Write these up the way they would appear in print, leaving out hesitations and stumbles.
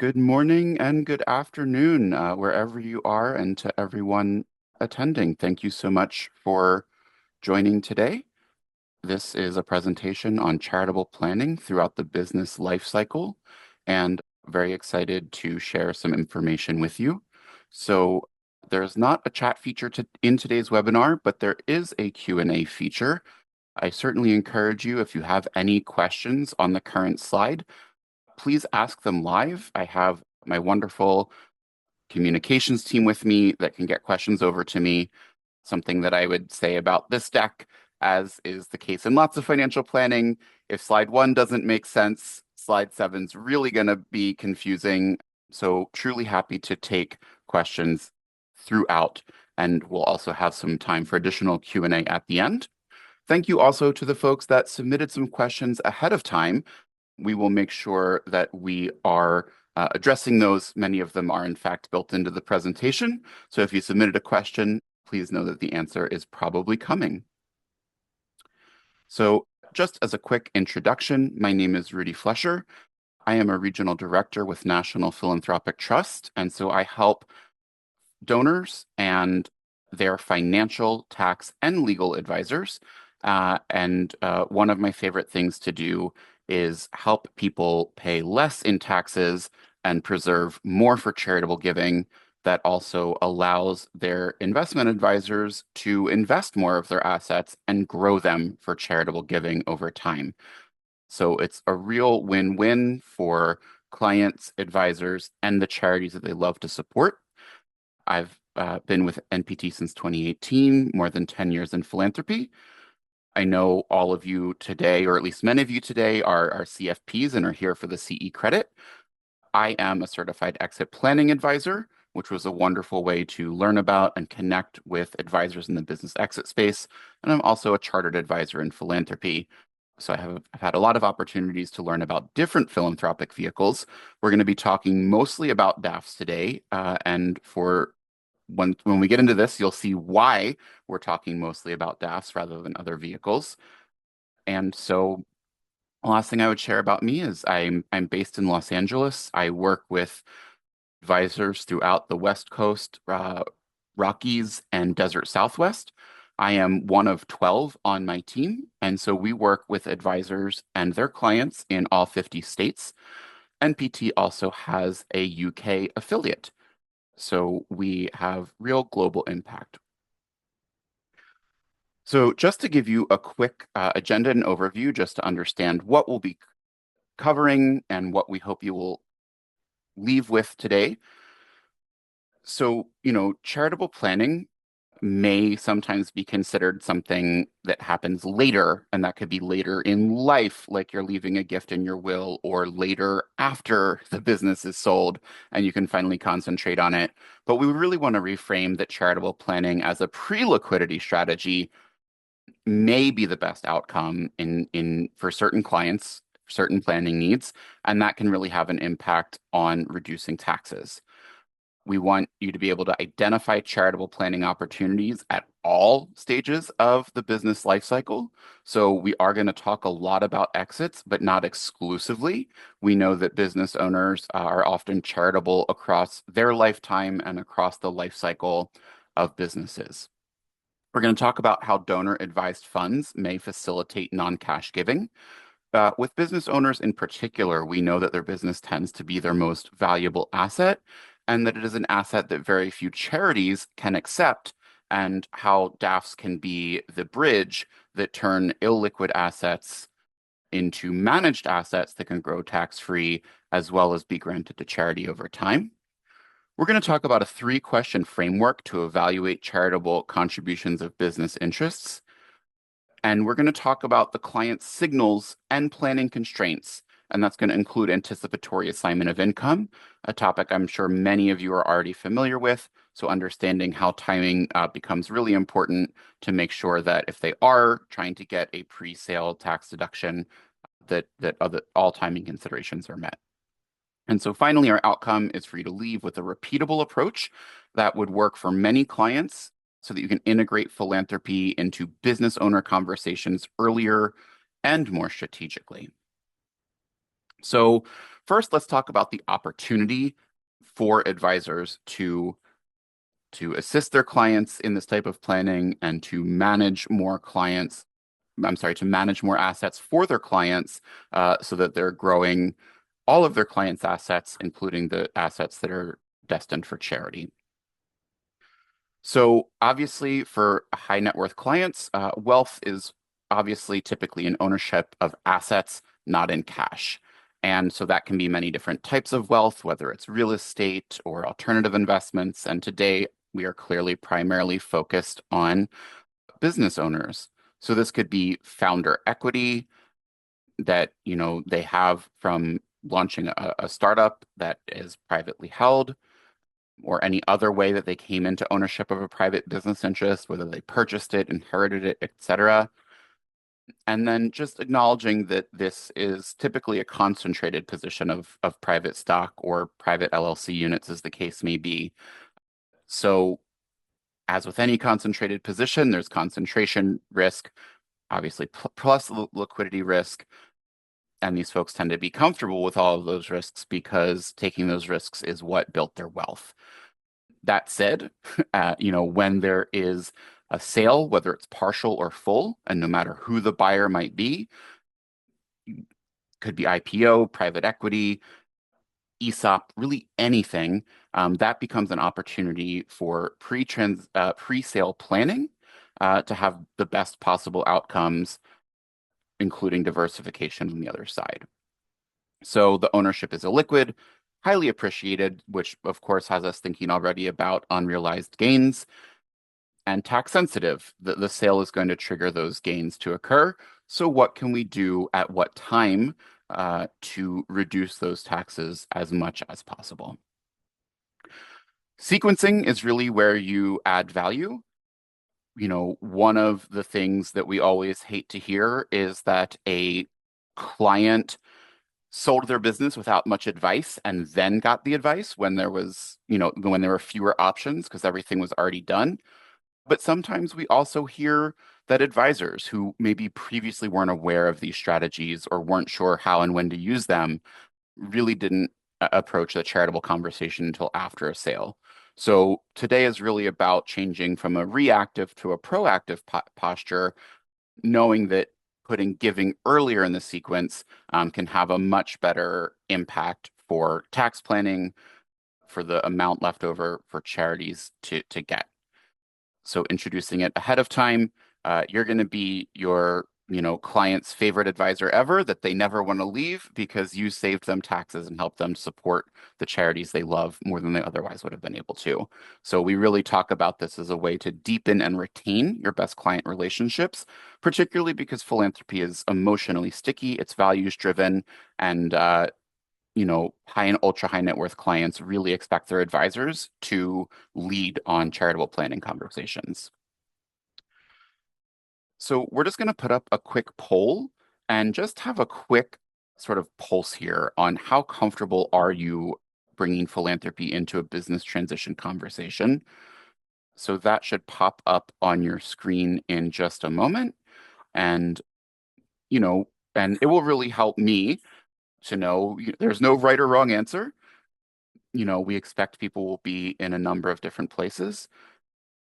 Good morning and good afternoon, wherever you are, and to everyone attending. Thank you so much for joining today. This is a presentation on charitable planning throughout the business life cycle, and very excited to share some information with you. So there's not a chat feature in today's webinar, but there is a Q&A feature. I certainly encourage you, if you have any questions on the current slide, please ask them live. I have my wonderful communications team with me that can get questions over to me. Something that I would say about this deck, as is the case in lots of financial planning, if slide 1 doesn't make sense, slide 7's really going to be confusing. So truly happy to take questions throughout, and we'll also have some time for additional Q&A at the end. Thank you also to the folks that submitted some questions ahead of time. We will make sure that we are addressing those. Many of them are in fact built into the presentation. So if you submitted a question, please know that the answer is probably coming. So just as a quick introduction, my name is Rudy Flesher. I am a regional director with National Philanthropic Trust, and so I help donors and their financial, tax, and legal advisors. One of my favorite things to do is help people pay less in taxes and preserve more for charitable giving. That also allows their investment advisors to invest more of their assets and grow them for charitable giving over time. So it's a real win-win for clients, advisors, and the charities that they love to support. I've been with NPT since 2018, more than 10 years in philanthropy. I know all of you today, or at least many of you today, are CFPs and are here for the CE credit. I am a certified exit planning advisor, which was a wonderful way to learn about and connect with advisors in the business exit space. And I'm also a chartered advisor in philanthropy. So I've had a lot of opportunities to learn about different philanthropic vehicles. We're going to be talking mostly about DAFs today. And for when we get into this, you'll see why we're talking mostly about DAFs rather than other vehicles. And so the last thing I would share about me is I'm based in Los Angeles. I work with advisors throughout the West Coast, Rockies, and Desert Southwest. I am one of 12 on my team, and so we work with advisors and their clients in all 50 states. NPT also has a UK affiliate, so we have real global impact. So just to give you a quick agenda and overview, just to understand what we'll be covering and what we hope you will leave with today. So, charitable planning may sometimes be considered something that happens later, and that could be later in life, like you're leaving a gift in your will, or later after the business is sold and you can finally concentrate on it. But we really want to reframe that charitable planning as a pre-liquidity strategy may be the best outcome in for certain clients, certain planning needs, and that can really have an impact on reducing taxes. We want you to be able to identify charitable planning opportunities at all stages of the business life cycle. So we are going to talk a lot about exits, but not exclusively. We know that business owners are often charitable across their lifetime and across the life cycle of businesses. We're going to talk about how donor-advised funds may facilitate non-cash giving. With business owners in particular, we know that their business tends to be their most valuable asset, and that it is an asset that very few charities can accept, and how DAFs can be the bridge that turn illiquid assets into managed assets that can grow tax-free, as well as be granted to charity over time. We're going to talk about a 3-question framework to evaluate charitable contributions of business interests. And we're going to talk about the client's signals and planning constraints. And that's going to include anticipatory assignment of income, a topic I'm sure many of you are already familiar with. So understanding how timing becomes really important to make sure that if they are trying to get a pre-sale tax deduction, that all timing considerations are met. And so finally, our outcome is for you to leave with a repeatable approach that would work for many clients so that you can integrate philanthropy into business owner conversations earlier and more strategically. So first, let's talk about the opportunity for advisors to assist their clients in this type of planning and to manage more clients. I'm sorry, to manage more assets for their clients so that they're growing all of their clients' assets, including the assets that are destined for charity. So obviously, for high net worth clients, wealth is obviously typically in ownership of assets, not in cash. And so that can be many different types of wealth, whether it's real estate or alternative investments. And today, we are clearly primarily focused on business owners. So this could be founder equity that, they have from launching a startup that is privately held or any other way that they came into ownership of a private business interest, whether they purchased it, inherited it, etc. And then just acknowledging that this is typically a concentrated position of private stock or private LLC units, as the case may be. So, as with any concentrated position, there's concentration risk, obviously, plus liquidity risk. And these folks tend to be comfortable with all of those risks because taking those risks is what built their wealth. That said, when there is a sale, whether it's partial or full, and no matter who the buyer might be, could be IPO, private equity, ESOP, really anything, that becomes an opportunity for pre-sale planning to have the best possible outcomes, including diversification on the other side. So the ownership is illiquid, highly appreciated, which of course has us thinking already about unrealized gains and tax sensitive. The sale is going to trigger those gains to occur. So what can we do at what time to reduce those taxes as much as possible? Sequencing is really where you add value. One of the things that we always hate to hear is that a client sold their business without much advice and then got the advice when when there were fewer options because everything was already done. But sometimes we also hear that advisors who maybe previously weren't aware of these strategies or weren't sure how and when to use them really didn't approach the charitable conversation until after a sale. So today is really about changing from a reactive to a proactive posture, knowing that putting giving earlier in the sequence can have a much better impact for tax planning, for the amount left over for charities to get. So introducing it ahead of time, you're going to be your, client's favorite advisor ever that they never want to leave because you saved them taxes and helped them support the charities they love more than they otherwise would have been able to. So we really talk about this as a way to deepen and retain your best client relationships, particularly because philanthropy is emotionally sticky, it's values driven, and high and ultra high net worth clients really expect their advisors to lead on charitable planning conversations. So we're just going to put up a quick poll and just have a quick sort of pulse here on how comfortable are you bringing philanthropy into a business transition conversation. So that should pop up on your screen in just a moment. And, you know, and it will really help me to know there's no right or wrong answer. We expect people will be in a number of different places,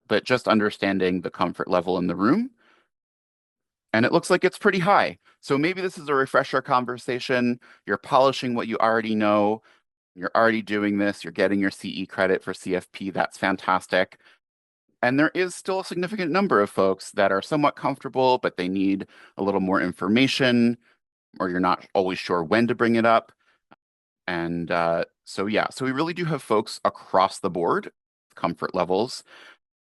but just understanding the comfort level in the room. And it looks like it's pretty high. So maybe this is a refresher conversation. You're polishing what you already know. You're already doing this. You're getting your CE credit for CFP. That's fantastic. And there is still a significant number of folks that are somewhat comfortable, but they need a little more information, or you're not always sure when to bring it up. And so we really do have folks across the board, comfort levels.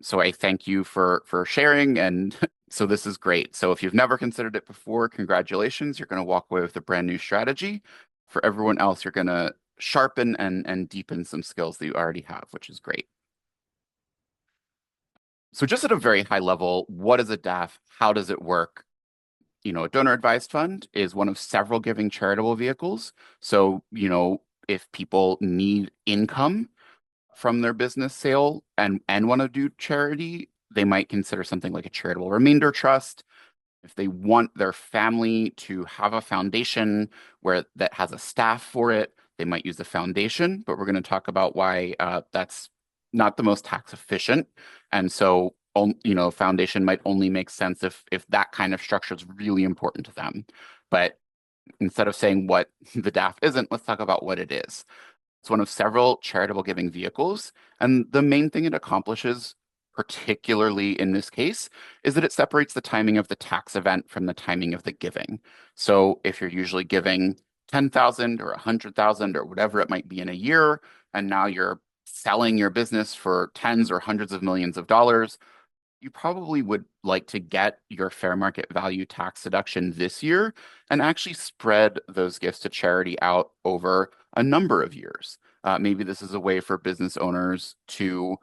So I thank you for sharing, and so this is great. So if you've never considered it before, congratulations, you're going to walk away with a brand new strategy. For everyone else, you're going to sharpen and deepen some skills that you already have, which is great. So just at a very high level, what is a DAF? How does it work? A donor advised fund is one of several giving charitable vehicles. So, if people need income from their business sale and want to do charity, they might consider something like a charitable remainder trust. If they want their family to have a foundation where that has a staff for it, they might use a foundation, but we're going to talk about why that's not the most tax efficient. And so, foundation might only make sense if that kind of structure is really important to them. But instead of saying what the DAF isn't, let's talk about what it is. It's one of several charitable giving vehicles, and the main thing it accomplishes, particularly in this case, is that it separates the timing of the tax event from the timing of the giving. So if you're usually giving 10,000 or 100,000 or whatever it might be in a year, and now you're selling your business for tens or hundreds of millions of dollars, you probably would like to get your fair market value tax deduction this year and actually spread those gifts to charity out over a number of years. Maybe this is a way for business owners to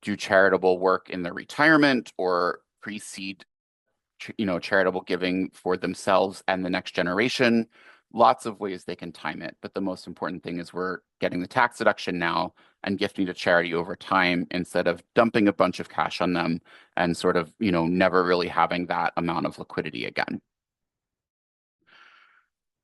do charitable work in their retirement or pre-seed, charitable giving for themselves and the next generation. Lots of ways they can time it, but the most important thing is we're getting the tax deduction now and gifting to charity over time instead of dumping a bunch of cash on them and sort of, never really having that amount of liquidity again.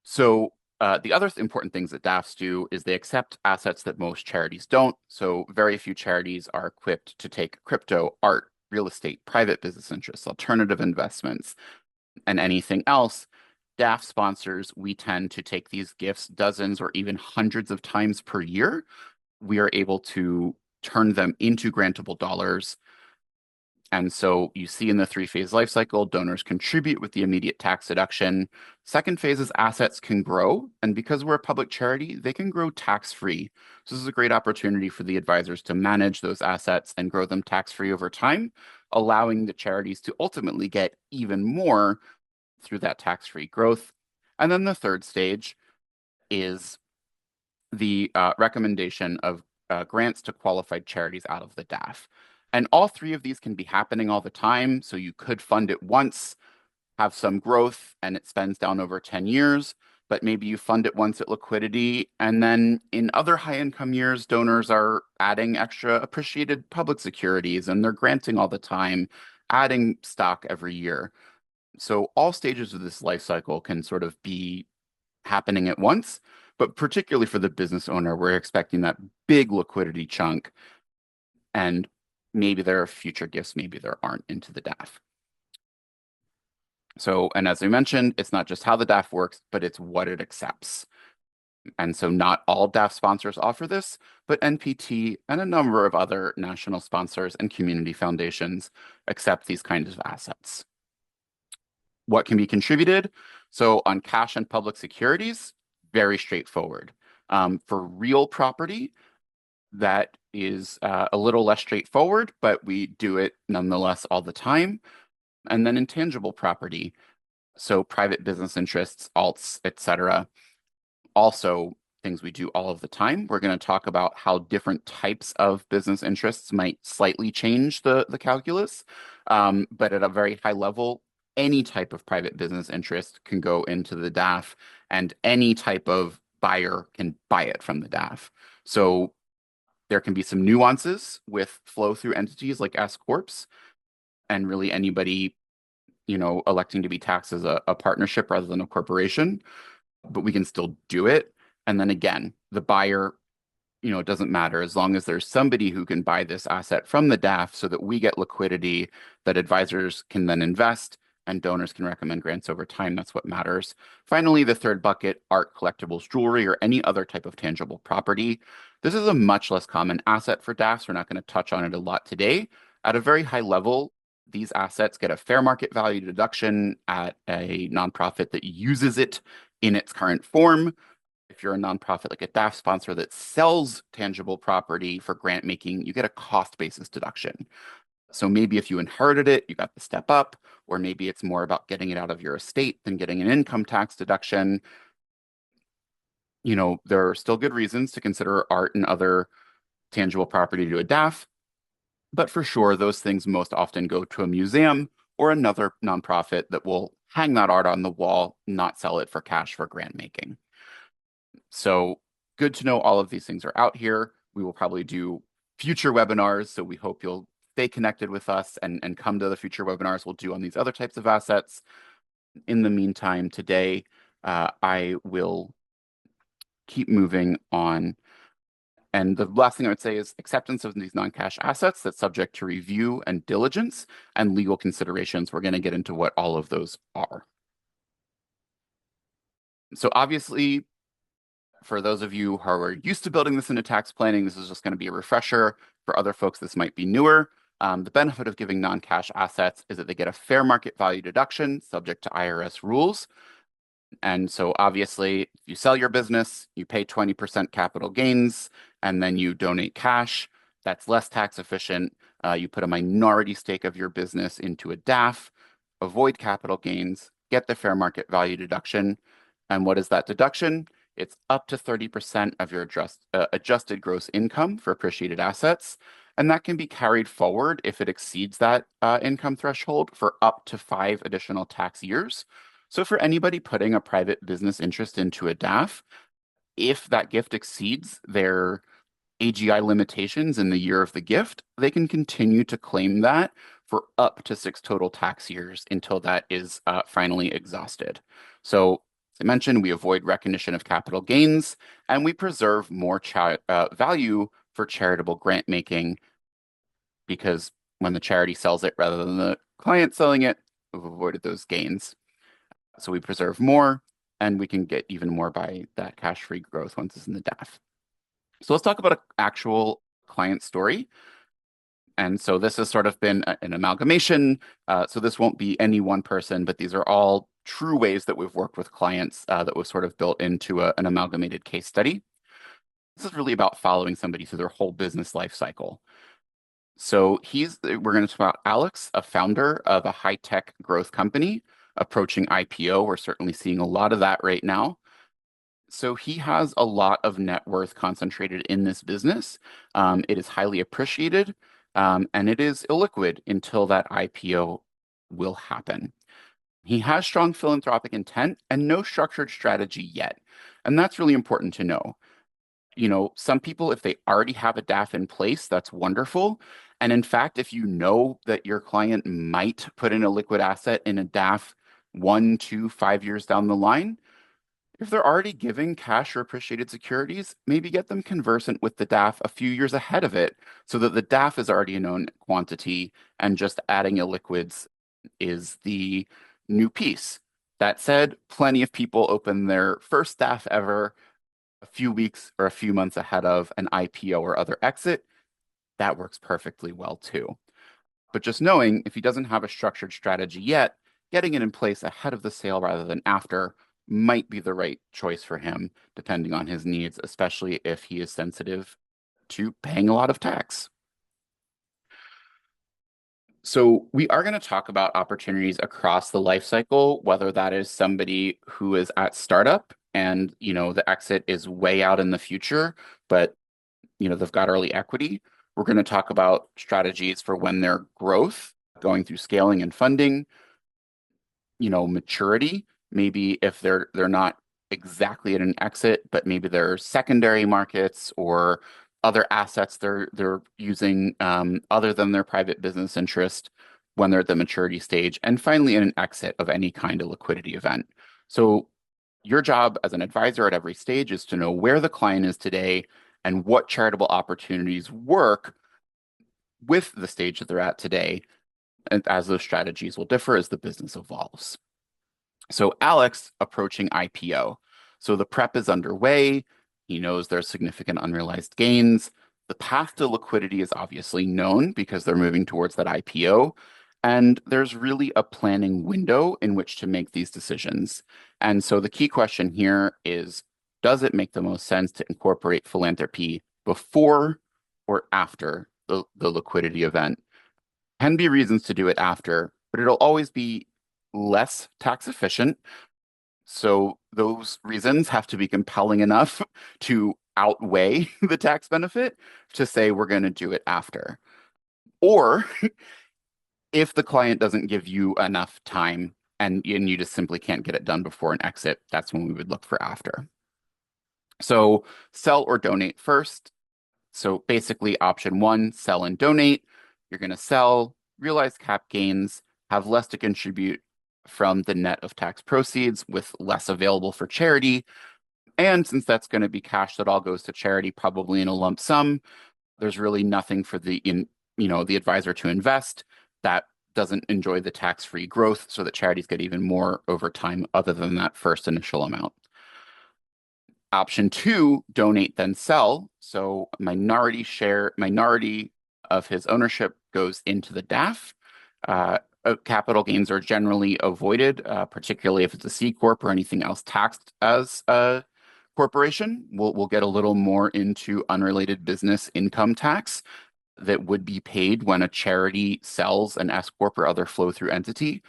So the other important things that DAFs do is they accept assets that most charities don't. So very few charities are equipped to take crypto, art, real estate, private business interests, alternative investments, and anything else. DAF sponsors, we tend to take these gifts dozens or even hundreds of times per year. We are able to turn them into grantable dollars. And so you see in the three-phase life cycle, donors contribute with the immediate tax deduction. Second phase is assets can grow. And because we're a public charity, they can grow tax-free. So this is a great opportunity for the advisors to manage those assets and grow them tax-free over time, allowing the charities to ultimately get even more through that tax-free growth. And then the third stage is the recommendation of grants to qualified charities out of the DAF. And all three of these can be happening all the time. So you could fund it once, have some growth, and it spends down over 10 years. But maybe you fund it once at liquidity. And then in other high income years, donors are adding extra appreciated public securities and they're granting all the time, adding stock every year. So all stages of this life cycle can sort of be happening at once, but particularly for the business owner, we're expecting that big liquidity chunk, and maybe there are future gifts, maybe there aren't into the DAF. So, and as I mentioned, it's not just how the DAF works, but it's what it accepts. And so not all DAF sponsors offer this, but NPT and a number of other national sponsors and community foundations accept these kinds of assets. What can be contributed? So on cash and public securities, very straightforward. For real property, that is a little less straightforward, but we do it nonetheless all the time. And then intangible property, so private business interests, alts, etc. Also things we do all of the time. We're going to talk about how different types of business interests might slightly change the calculus. But at a very high level, any type of private business interest can go into the DAF, and any type of buyer can buy it from the DAF. So there can be some nuances with flow through entities like S Corps, and really anybody, electing to be taxed as a partnership rather than a corporation, but we can still do it. And then again, the buyer, it doesn't matter as long as there's somebody who can buy this asset from the DAF so that we get liquidity that advisors can then invest and donors can recommend grants over time. That's what matters. Finally, the third bucket, art, collectibles, jewelry, or any other type of tangible property. This is a much less common asset for DAFs. We're not going to touch on it a lot today. At a very high level, these assets get a fair market value deduction at a nonprofit that uses it in its current form. If you're a nonprofit like a DAF sponsor that sells tangible property for grant making, you get a cost basis deduction. So maybe if you inherited it, you got the step up, or maybe it's more about getting it out of your estate than getting an income tax deduction. There are still good reasons to consider art and other tangible property to a DAF, but for sure, those things most often go to a museum or another nonprofit that will hang that art on the wall, not sell it for cash for grant making. So good to know all of these things are out here. We will probably do future webinars, so we hope you'll stay connected with us and come to the future webinars we'll do on these other types of assets. In the meantime, today, I will keep moving on. And the last thing I would say is acceptance of these non-cash assets that's subject to review and diligence and legal considerations. We're going to get into what all of those are. So obviously, for those of you who are used to building this into tax planning, this is just going to be a refresher. For other folks, this might be newer. The benefit of giving non-cash assets is that they get a fair market value deduction subject to IRS rules. And so obviously, if you sell your business, you pay 20% capital gains, and then you donate cash. That's less tax efficient. You put a minority stake of your business into a DAF, avoid capital gains, get the fair market value deduction. And what is that deduction? It's up to 30% of your adjusted gross income for appreciated assets. And that can be carried forward if it exceeds that income threshold for up to 5 additional tax years. So for anybody putting a private business interest into a DAF, if that gift exceeds their AGI limitations in the year of the gift, they can continue to claim that for up to 6 total tax years until that is finally exhausted. So, as I mentioned, we avoid recognition of capital gains and we preserve more value for charitable grant making because when the charity sells it rather than the client selling it, we've avoided those gains. So we preserve more and we can get even more by that cash-free growth once it's in the DAF. So let's talk about an actual client story. And so this has sort of been an amalgamation. So this won't be any one person, but these are all true ways that we've worked with clients that was sort of built into an amalgamated case study. This is really about following somebody through their whole business life cycle. So we're going to talk about Alex, a founder of a high-tech growth company approaching IPO. We're certainly seeing a lot of that right now. So he has a lot of net worth concentrated in this business. It is highly appreciated, and it is illiquid until that IPO will happen. He has strong philanthropic intent and no structured strategy yet. And that's really important to know. You know, some people, if they already have a DAF in place, that's wonderful. And in fact, if you know that your client might put in a liquid asset in a DAF 1, 2, 5 years down the line, if they're already giving cash or appreciated securities, maybe get them conversant with the DAF a few years ahead of it so that the DAF is already a known quantity and just adding illiquids is the new piece. That said, plenty of people open their first DAF ever a few weeks or a few months ahead of an IPO or other exit. That works perfectly well too. But just knowing if he doesn't have a structured strategy yet, getting it in place ahead of the sale rather than after might be the right choice for him, depending on his needs, especially if he is sensitive to paying a lot of tax. So we are going to talk about opportunities across the life cycle, whether that is somebody who is at startup and, you know, the exit is way out in the future, but, you know, they've got early equity. We're going to talk about strategies for when their growth, going through scaling and funding, you know, maturity, maybe if they're not exactly at an exit, but maybe they're secondary markets or other assets they're using other than their private business interest when they're at the maturity stage, and finally in an exit of any kind of liquidity event. So your job as an advisor at every stage is to know where the client is today and what charitable opportunities work with the stage that they're at today, and as those strategies will differ as the business evolves. So Alex approaching IPO. So the prep is underway. He knows there's significant unrealized gains. The path to liquidity is obviously known because they're moving towards that IPO. And there's really a planning window in which to make these decisions. And so the key question here is, does it make the most sense to incorporate philanthropy before or after the liquidity event? Can be reasons to do it after, but it'll always be less tax efficient. So those reasons have to be compelling enough to outweigh the tax benefit to say we're going to do it after. Or if the client doesn't give you enough time and you just simply can't get it done before an exit, that's when we would look for after. So sell or donate first. So basically option 1, sell and donate. you're going to sell, realize cap gains, have less to contribute from the net of tax proceeds with less available for charity. And since that's going to be cash that all goes to charity, probably in a lump sum, there's really nothing for the advisor to invest that doesn't enjoy the tax-free growth so that charities get even more over time other than that first initial amount. Option two, donate then sell. So minority of his ownership goes into the DAF. Capital gains are generally avoided, particularly if it's a C corp or anything else taxed as a corporation. We'll get a little more into unrelated business income tax that would be paid when a charity sells an S corp or other flow through entity,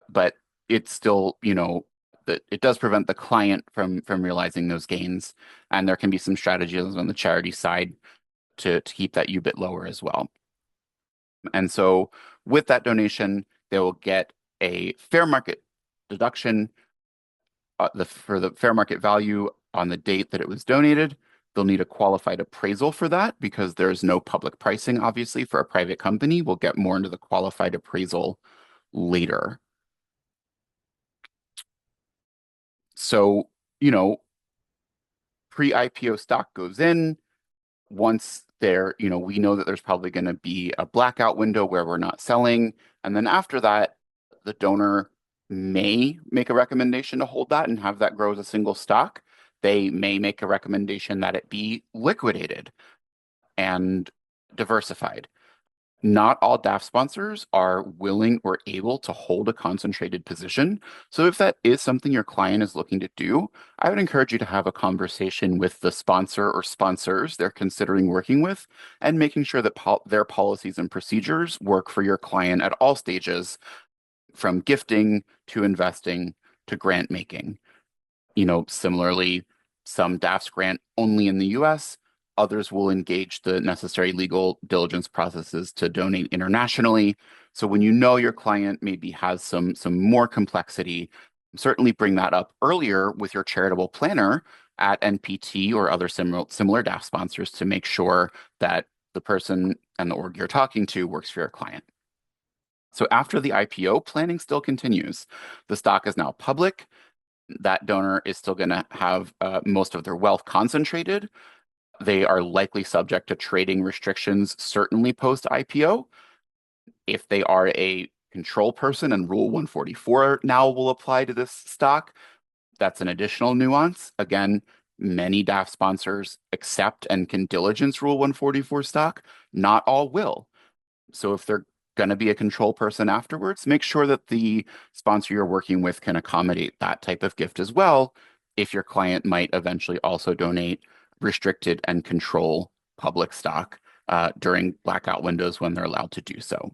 but it's still, that it does prevent the client from realizing those gains, and there can be some strategies on the charity side to keep that U bit lower as well. And so with that donation, they will get a fair market deduction for the fair market value on the date that it was donated. They'll need a qualified appraisal for that because there's no public pricing, obviously, for a private company. We'll get more into the qualified appraisal later. So, pre-IPO stock goes in. Once we know that there's probably going to be a blackout window where we're not selling. And then after that, the donor may make a recommendation to hold that and have that grow as a single stock. They may make a recommendation that it be liquidated and diversified. Not all DAF sponsors are willing or able to hold a concentrated position. So if that is something your client is looking to do, I would encourage you to have a conversation with the sponsor or sponsors they're considering working with and making sure that their policies and procedures work for your client at all stages, from gifting to investing to grant making. Similarly, some DAFs grant only in the US. Others will engage the necessary legal diligence processes to donate internationally. So when you know your client maybe has some more complexity, certainly bring that up earlier with your charitable planner at NPT or other similar DAF sponsors to make sure that the person and the org you're talking to works for your client. So after the IPO, planning still continues. The stock is now public. That donor is still going to have most of their wealth concentrated. They are likely subject to trading restrictions, certainly post-IPO. If they are a control person and Rule 144 now will apply to this stock, that's an additional nuance. Again, many DAF sponsors accept and can diligence Rule 144 stock. Not all will. So if they're going to be a control person afterwards, make sure that the sponsor you're working with can accommodate that type of gift as well, if your client might eventually also donate restricted and control public stock during blackout windows when they're allowed to do so.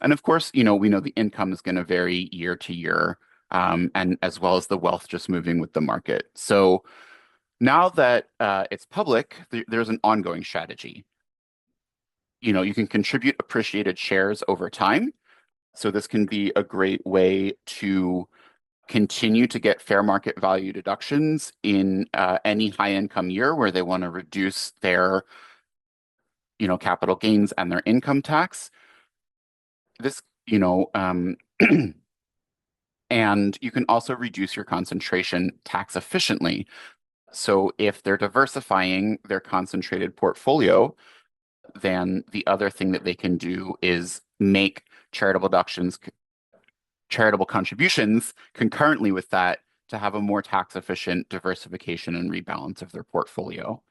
And of course, we know the income is going to vary year to year, and as well as the wealth just moving with the market. So now that it's public, there's an ongoing strategy. You can contribute appreciated shares over time. So this can be a great way to continue to get fair market value deductions in any high income year where they want to reduce their, capital gains and their income tax. This, and you can also reduce your concentration tax efficiently. So if they're diversifying their concentrated portfolio, then the other thing that they can do is make charitable contributions concurrently with that to have a more tax efficient diversification and rebalance of their portfolio.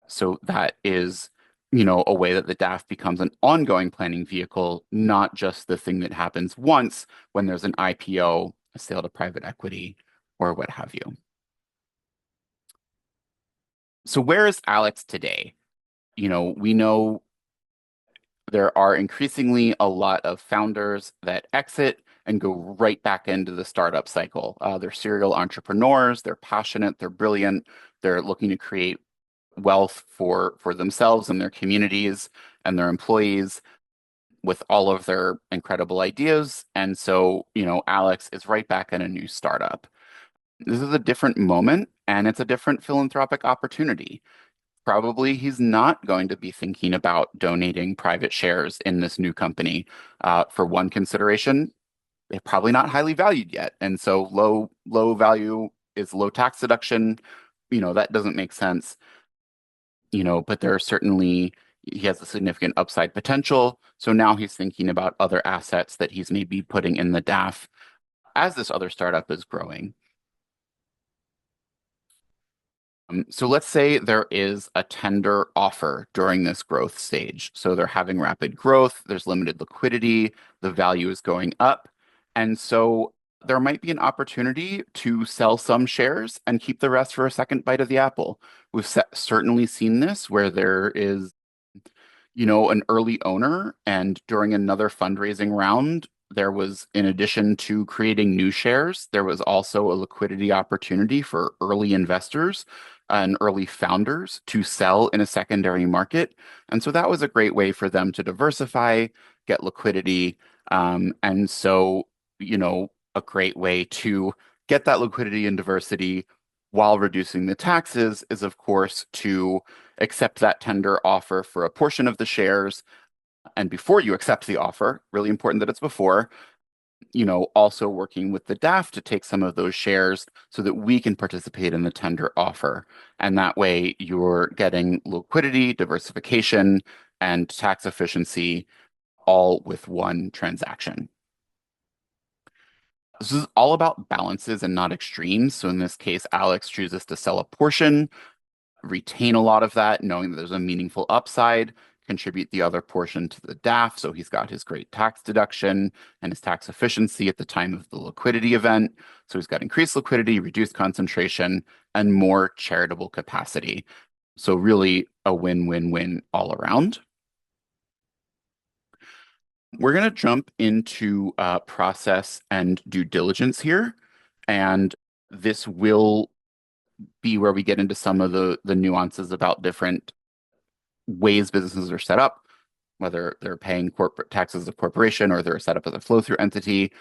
So that is, a way that the DAF becomes an ongoing planning vehicle, not just the thing that happens once when there's an IPO, a sale to private equity, or what have you. So where is Alex today? We know there are increasingly a lot of founders that exit and go right back into the startup cycle. They're serial entrepreneurs, they're passionate, they're brilliant, they're looking to create wealth for themselves and their communities and their employees with all of their incredible ideas. And so, Alex is right back in a new startup. This is a different moment and it's a different philanthropic opportunity. probably he's not going to be thinking about donating private shares in this new company. For one consideration, they're probably not highly valued yet. And so low value is low tax deduction. That doesn't make sense. But there are certainly he has a significant upside potential. So now he's thinking about other assets that he's maybe putting in the DAF as this other startup is growing. So let's say there is a tender offer during this growth stage. So they're having rapid growth, there's limited liquidity, the value is going up. And so there might be an opportunity to sell some shares and keep the rest for a second bite of the apple. We've certainly seen this where there is an early owner, and during another fundraising round, there was, in addition to creating new shares, there was also a liquidity opportunity for early investors and early founders to sell in a secondary market. And so that was a great way for them to diversify, get liquidity. And so, a great way to get that liquidity and diversity while reducing the taxes is, of course, to accept that tender offer for a portion of the shares. And before you accept the offer, really important that it's before, also working with the DAF to take some of those shares so that we can participate in the tender offer. And that way you're getting liquidity, diversification, and tax efficiency all with one transaction. This is all about balances and not extremes. So in this case, Alex chooses to sell a portion, retain a lot of that, knowing that there's a meaningful upside, contribute the other portion to the DAF. So he's got his great tax deduction and his tax efficiency at the time of the liquidity event. So he's got increased liquidity, reduced concentration, and more charitable capacity. So really a win-win-win all around. We're going to jump into process and due diligence here. And this will be where we get into some of the nuances about different ways businesses are set up, whether they're paying corporate taxes as a corporation or they're set up as a flow-through entity.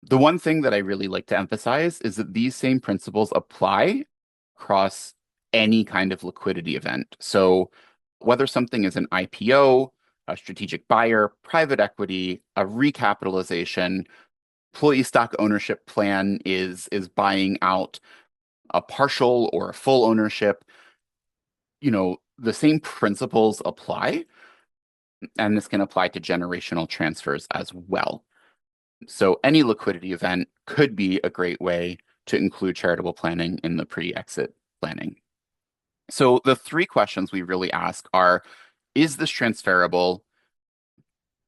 The one thing that I really like to emphasize is that these same principles apply across any kind of liquidity event. So whether something is an IPO, a strategic buyer, private equity, a recapitalization, employee stock ownership plan is buying out a partial or a full ownership, the same principles apply, and this can apply to generational transfers as well. So any liquidity event could be a great way to include charitable planning in the pre-exit planning. So the three questions we really ask are, is this transferable?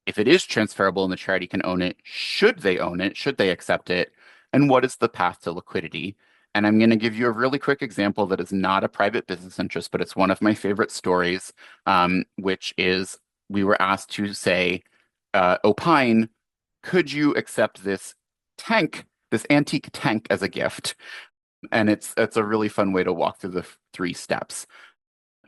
If it is transferable and the charity can own it, should they own it? Should they accept it? And what is the path to liquidity? And I'm going to give you a really quick example that is not a private business interest, but it's one of my favorite stories, which is we were asked to say, opine, could you accept this tank, this antique tank as a gift? And it's a really fun way to walk through the three steps.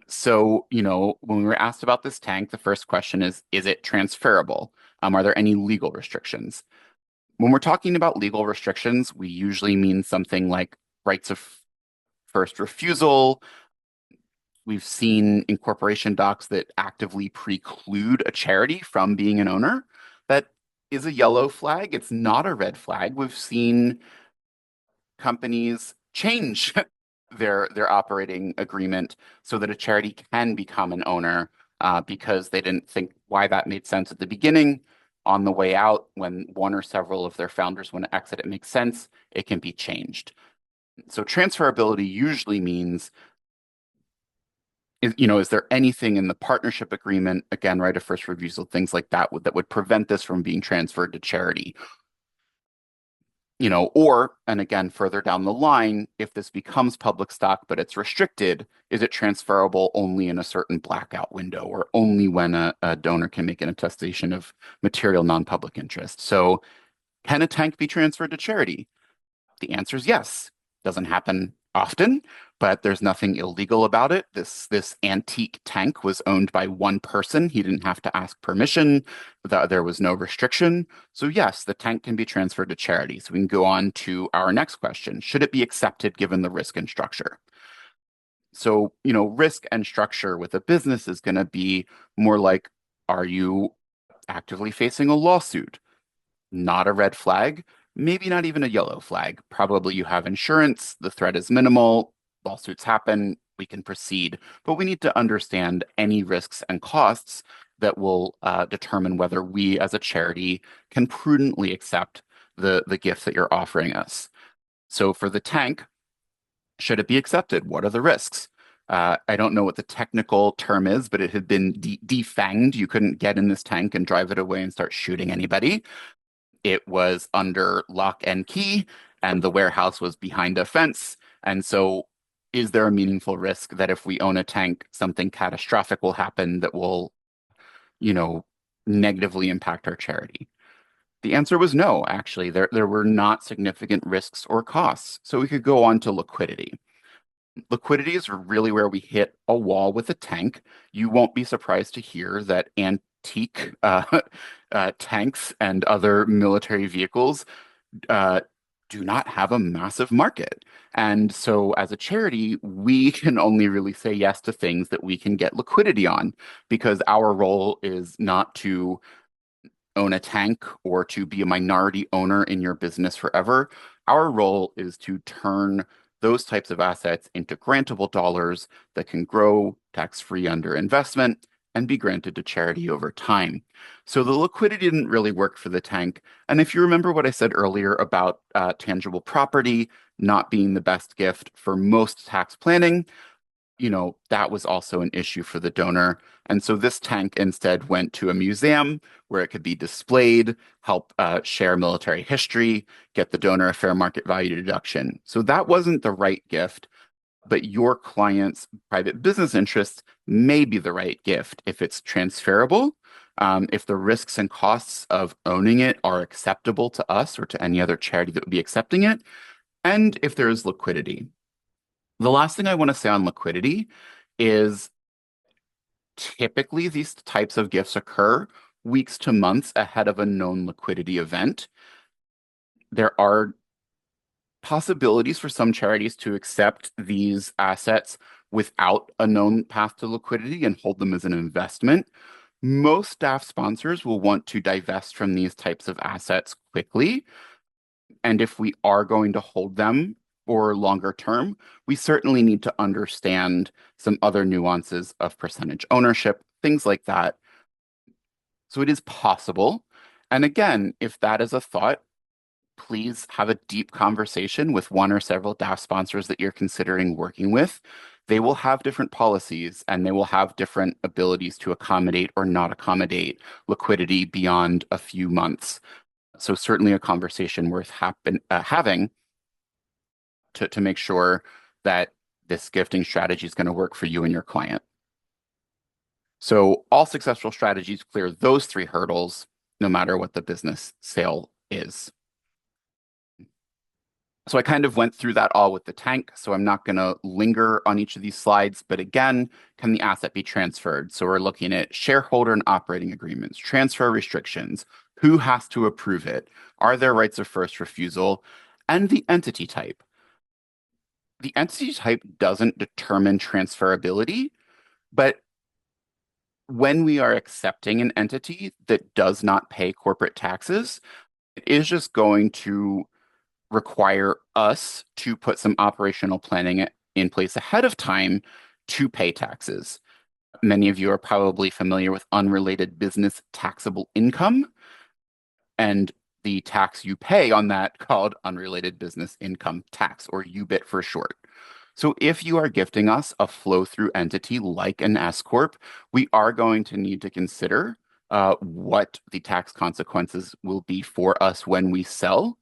So, when we were asked about this tank, the first question is it transferable? Are there any legal restrictions? When we're talking about legal restrictions, we usually mean something like rights of first refusal. We've seen incorporation docs that actively preclude a charity from being an owner. That is a yellow flag. It's not a red flag. We've seen companies change their operating agreement so that a charity can become an owner because they didn't think why that made sense at the beginning. On the way out, when one or several of their founders want to exit, it makes sense, it can be changed. So transferability usually means, is there anything in the partnership agreement, again, right of first refusal, things like that would prevent this from being transferred to charity? Or, and again, further down the line, if this becomes public stock, but it's restricted, is it transferable only in a certain blackout window or only when a donor can make an attestation of material non-public interest? So can a tank be transferred to charity? The answer is yes. Doesn't happen often, but there's nothing illegal about it. This antique tank was owned by one person. He didn't have to ask permission. There was no restriction. So yes, the tank can be transferred to charity. So we can go on to our next question. Should it be accepted given the risk and structure? So, risk and structure with a business is going to be more like, are you actively facing a lawsuit? Not a red flag, maybe not even a yellow flag. Probably you have insurance, the threat is minimal, lawsuits happen, we can proceed. But we need to understand any risks and costs that will determine whether we as a charity can prudently accept the gift that you're offering us. So for the tank, should it be accepted? What are the risks? I don't know what the technical term is, but it had been defanged. You couldn't get in this tank and drive it away and start shooting anybody. It was under lock and key, and the warehouse was behind a fence. And so, is there a meaningful risk that if we own a tank, something catastrophic will happen that will, you know, negatively impact our charity? The answer was no, actually. There were not significant risks or costs. So we could go on to liquidity. Liquidity is really where we hit a wall with a tank. You won't be surprised to hear that antique tanks and other military vehicles uh, do not have a massive market. And so, as a charity, we can only really say yes to things that we can get liquidity on because our role is not to own a tank or to be a minority owner in your business forever. Our role is to turn those types of assets into grantable dollars that can grow tax-free under investment and be granted to charity over time. So the liquidity didn't really work for the tank. And if you remember what I said earlier about tangible property not being the best gift for most tax planning, that was also an issue for the donor. And so this tank instead went to a museum where it could be displayed, help share military history, get the donor a fair market value deduction. So that wasn't the right gift, but your client's private business interests may be the right gift if it's transferable, if the risks and costs of owning it are acceptable to us or to any other charity that would be accepting it, and if there is liquidity. The last thing I want to say on liquidity is typically these types of gifts occur weeks to months ahead of a known liquidity event. There are possibilities for some charities to accept these assets without a known path to liquidity and hold them as an investment. Most staff sponsors will want to divest from these types of assets quickly. And if we are going to hold them for longer term, we certainly need to understand some other nuances of percentage ownership, things like that. So it is possible. And again, if that is a thought, please have a deep conversation with one or several DAF sponsors that you're considering working with. They will have different policies and they will have different abilities to accommodate or not accommodate liquidity beyond a few months. So certainly a conversation worth having to make sure that this gifting strategy is going to work for you and your client. So all successful strategies clear those three hurdles, no matter what the business sale is. So I kind of went through that all with the tank, so I'm not going to linger on each of these slides. But again, can the asset be transferred? So we're looking at shareholder and operating agreements, transfer restrictions, who has to approve it, are there rights of first refusal, and the entity type. The entity type doesn't determine transferability, but when we are accepting an entity that does not pay corporate taxes, it is just going to require us to put some operational planning in place ahead of time to pay taxes. Many of you are probably familiar with unrelated business taxable income and the tax you pay on that called unrelated business income tax, or UBIT for short. So if you are gifting us a flow-through entity like an S Corp, we are going to need to consider what the tax consequences will be for us when we sell.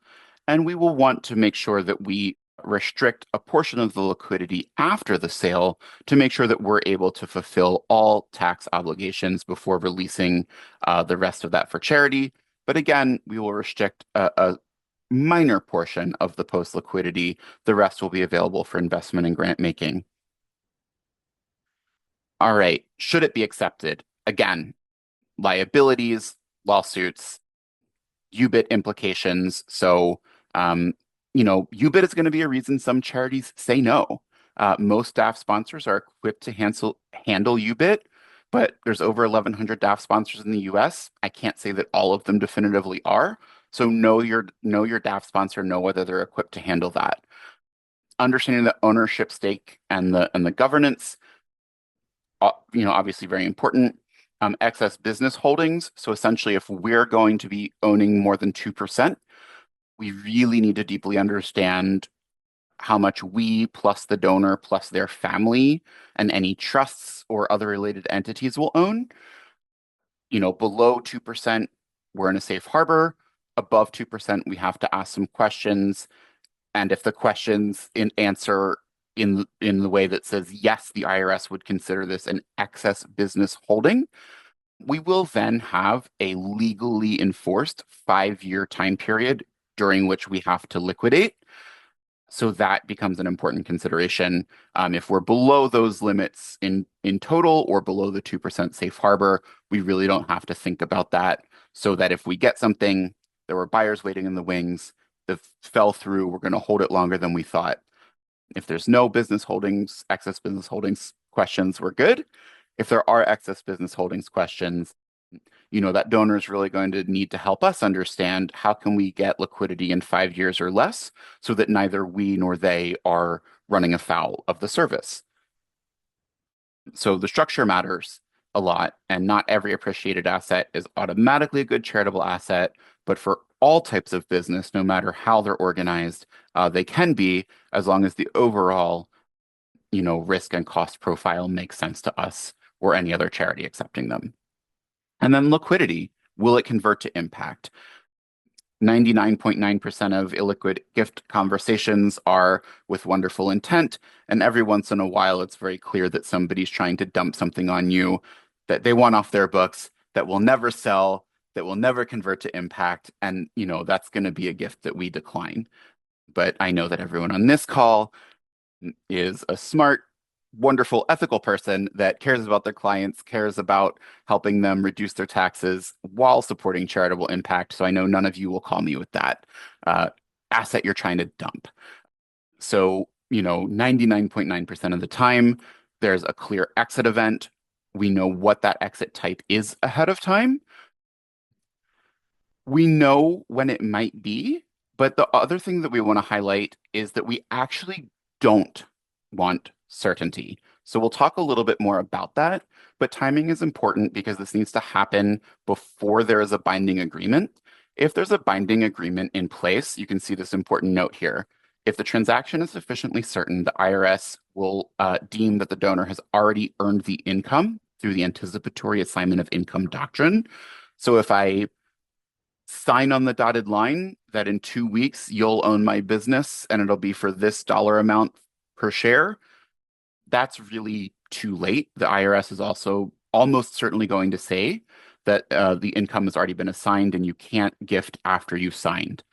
And we will want to make sure that we restrict a portion of the liquidity after the sale to make sure that we're able to fulfill all tax obligations before releasing the rest of that for charity. But again, we will restrict a minor portion of the post liquidity. The rest will be available for investment and grant making. All right, should it be accepted? Again, liabilities, lawsuits, UBIT implications. So, UBIT is going to be a reason some charities say no. Most DAF sponsors are equipped to handle UBIT, but there's over 1,100 DAF sponsors in the US. I can't say that all of them definitively are. So know your DAF sponsor, know whether they're equipped to handle that. Understanding the ownership stake and the governance, obviously very important. Excess business holdings. So essentially, if we're going to be owning more than 2%, we really need to deeply understand how much we plus the donor plus their family and any trusts or other related entities will own. Below 2%, we're in a safe harbor. Above 2%, we have to ask some questions. And if the questions answer in the way that says, yes, the IRS would consider this an excess business holding, we will then have a legally enforced 5-year time period during which we have to liquidate. So that becomes an important consideration. If we're below those limits in total or below the 2% safe harbor, we really don't have to think about that. So that if we get something, there were buyers waiting in the wings that fell through, we're going to hold it longer than we thought. If there's no business holdings, excess business holdings questions, we're good. If there are excess business holdings questions, that donor is really going to need to help us understand how can we get liquidity in 5 years or less so that neither we nor they are running afoul of the service. So the structure matters a lot, and not every appreciated asset is automatically a good charitable asset, but for all types of business, no matter how they're organized, they can be, as long as the overall, risk and cost profile makes sense to us or any other charity accepting them. And then liquidity, will it convert to impact? 99.9% of illiquid gift conversations are with wonderful intent, and every once in a while it's very clear that somebody's trying to dump something on you that they want off their books, that will never sell, that will never convert to impact, and that's going to be a gift that we decline. But I know that everyone on this call is a smart, wonderful, ethical person that cares about their clients, cares about helping them reduce their taxes while supporting charitable impact. So I know none of you will call me with that asset you're trying to dump. So, 99.9% of the time, there's a clear exit event. We know what that exit type is ahead of time. We know when it might be, but the other thing that we want to highlight is that we actually don't want certainty. So we'll talk a little bit more about that, but timing is important because this needs to happen before there is a binding agreement. If there's a binding agreement in place, you can see this important note here. If the transaction is sufficiently certain, the IRS will deem that the donor has already earned the income through the anticipatory assignment of income doctrine. So if I sign on the dotted line that in 2 weeks you'll own my business and it'll be for this dollar amount per share, that's really too late. The IRS is also almost certainly going to say that the income has already been assigned and you can't gift after you've signed.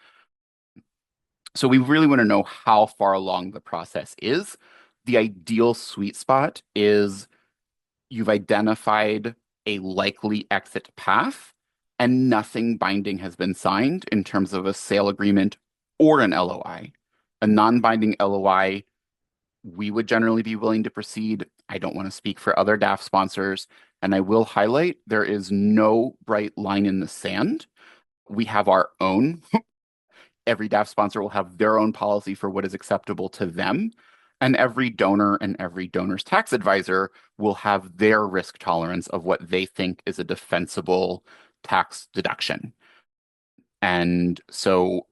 So we really want to know how far along the process is. The ideal sweet spot is you've identified a likely exit path and nothing binding has been signed in terms of a sale agreement or an LOI. A non-binding LOI, we would generally be willing to proceed. I don't want to speak for other DAF sponsors, and I will highlight there is no bright line in the sand. We have our own. Every DAF sponsor will have their own policy for what is acceptable to them. And every donor and every donor's tax advisor will have their risk tolerance of what they think is a defensible tax deduction. And so,